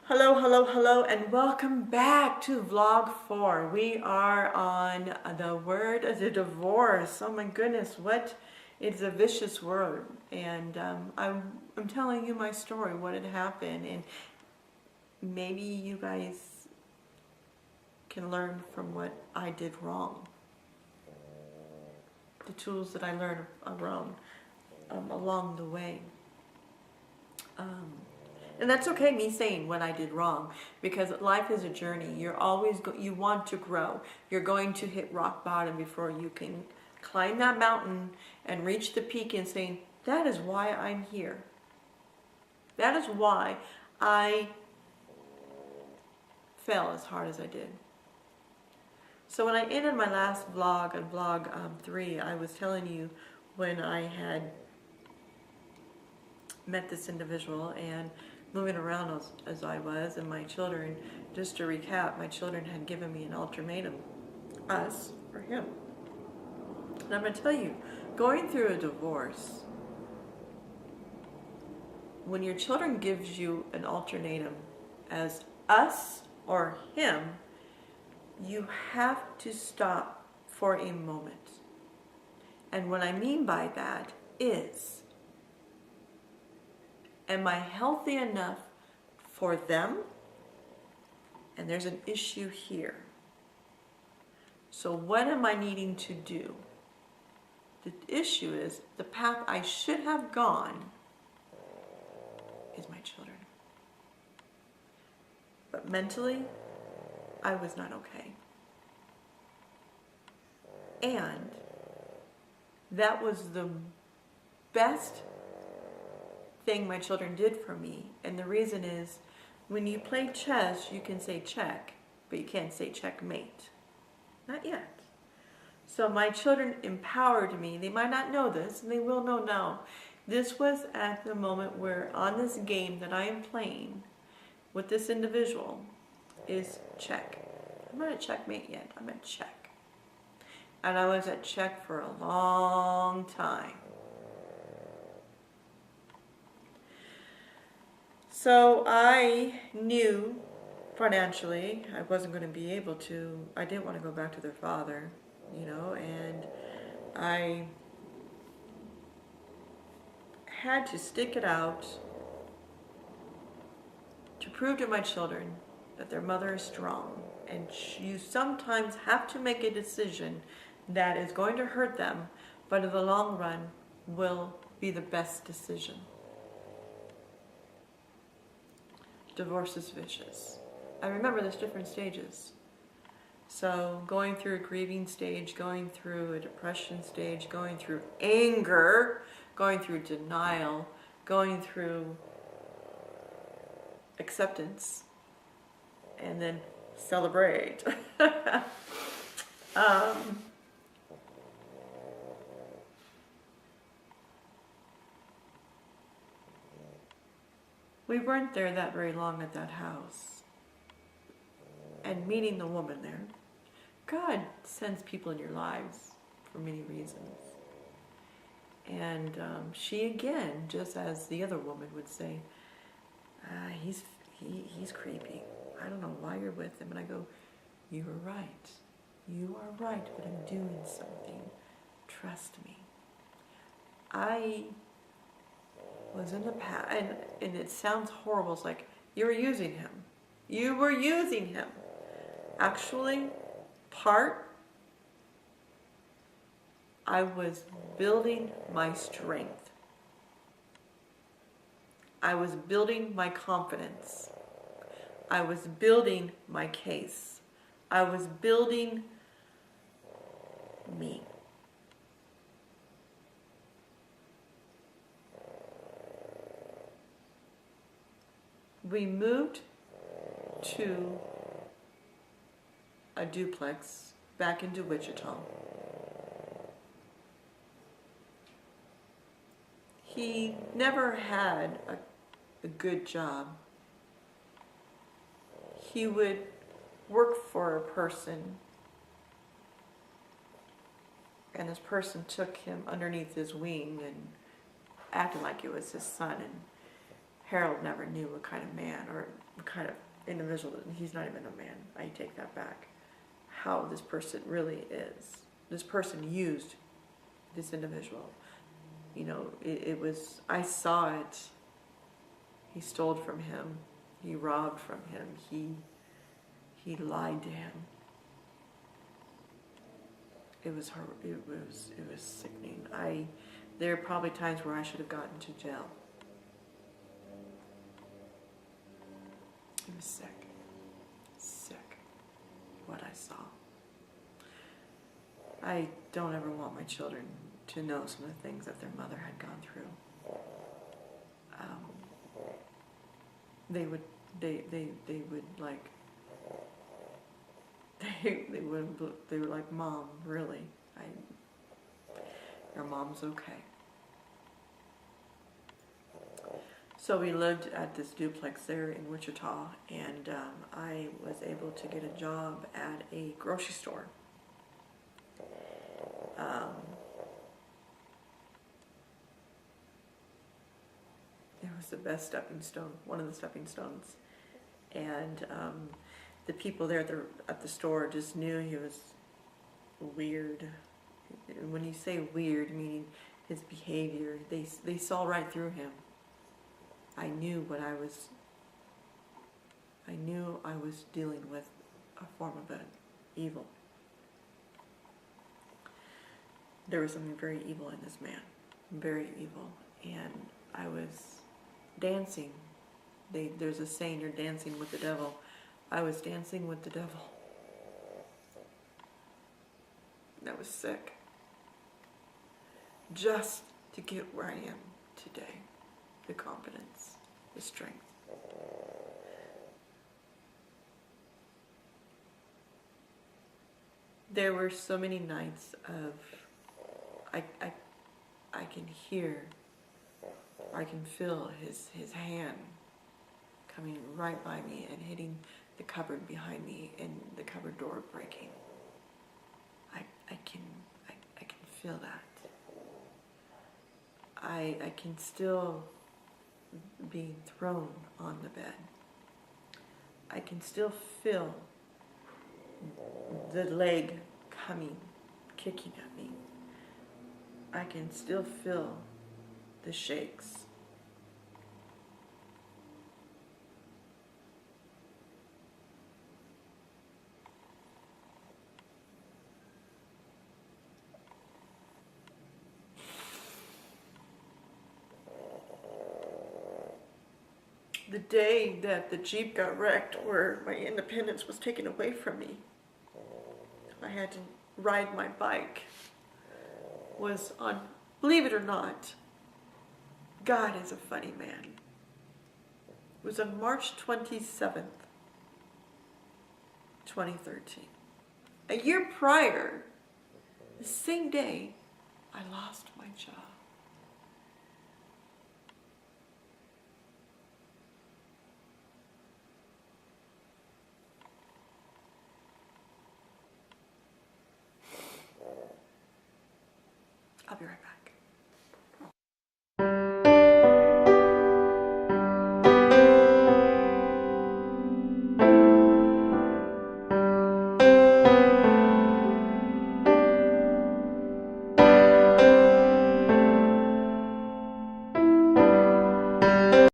Hello, hello, hello, and welcome back to vlog 4. We are on the word of the divorce. Oh my goodness, what is a vicious word. And I'm telling you my story, what had happened, and maybe you guys can learn from what I did wrong. The tools that I learned along the way. And that's okay, me saying what I did wrong, because life is a journey. You're always you want to grow. You're going to hit rock bottom before you can climb that mountain and reach the peak and saying, that is why I'm here. That is why I fell as hard as I did. So when I ended my last vlog on vlog 3, I was telling you when I had met this individual and moving around as I was, and my children, just to recap, my children had given me an ultimatum, us or him. And I'm going to tell you, going through a divorce, when your children gives you an ultimatum as us or him, you have to stop for a moment. And what I mean by that is, am I healthy enough for them? And there's an issue here. So what am I needing to do? The issue is the path I should have gone is my children. But mentally, I was not okay. And that was the best thing my children did for me. And the reason is, when you play chess, you can say check, but you can't say checkmate. Not yet. So my children empowered me. They might not know this, and they will know now. This was at the moment where on this game that I am playing with this individual is check. I'm not at checkmate yet. I'm at check. And I was at check for a long time. So I knew financially I wasn't going to be able to, I didn't want to go back to their father, and I had to stick it out to prove to my children that their mother is strong. And you sometimes have to make a decision that is going to hurt them, but in the long run will be the best decision. Divorce is vicious. I remember there's different stages. So going through a grieving stage, going through a depression stage, going through anger, going through denial, going through acceptance, and then celebrate. We weren't there that very long at that house. And meeting the woman there, God sends people in your lives for many reasons. And she again, just as the other woman would say, he's creepy. I don't know why you're with him. And I go, you are right. You are right, but I'm doing something. Trust me. I was in the past, and it sounds horrible. It's like, you were using him. You were using him. Actually, I was building my strength. I was building my confidence. I was building my case. I was building me. We moved to a duplex back into Wichita. He never had a good job. He would work for a person, and this person took him underneath his wing and acted like it was his son and Harold never knew what kind of man or what kind of individual, he's not even a man, I take that back, how this person really is. This person used this individual. You know, it was, I saw it. He stole from him. He robbed from him. He lied to him. It was sickening. There are probably times where I should have gotten to jail. It was sick, what I saw. I don't ever want my children to know some of the things that their mother had gone through. They would like, they were like, Mom, really? Your mom's okay. So we lived at this duplex there in Wichita, and I was able to get a job at a grocery store. It was the best stepping stone, one of the stepping stones. And the people there at the store just knew he was weird. When you say weird, meaning his behavior, they saw right through him. I knew I was dealing with a form of an evil. There was something very evil in this man, very evil. And I was dancing. There's a saying, you're dancing with the devil. I was dancing with the devil. That was sick. Just to get where I am today. The confidence, the strength. There were so many nights of I can hear, I can feel his hand coming right by me and hitting the cupboard behind me and the cupboard door breaking. I can feel that. I can still being thrown on the bed. I can still feel the leg coming, kicking at me. I can still feel the shakes. The day that the Jeep got wrecked, where my independence was taken away from me, I had to ride my bike, was on, believe it or not, God is a funny man. It was on March 27th, 2013. A year prior, the same day, I lost my job. I'll be right back.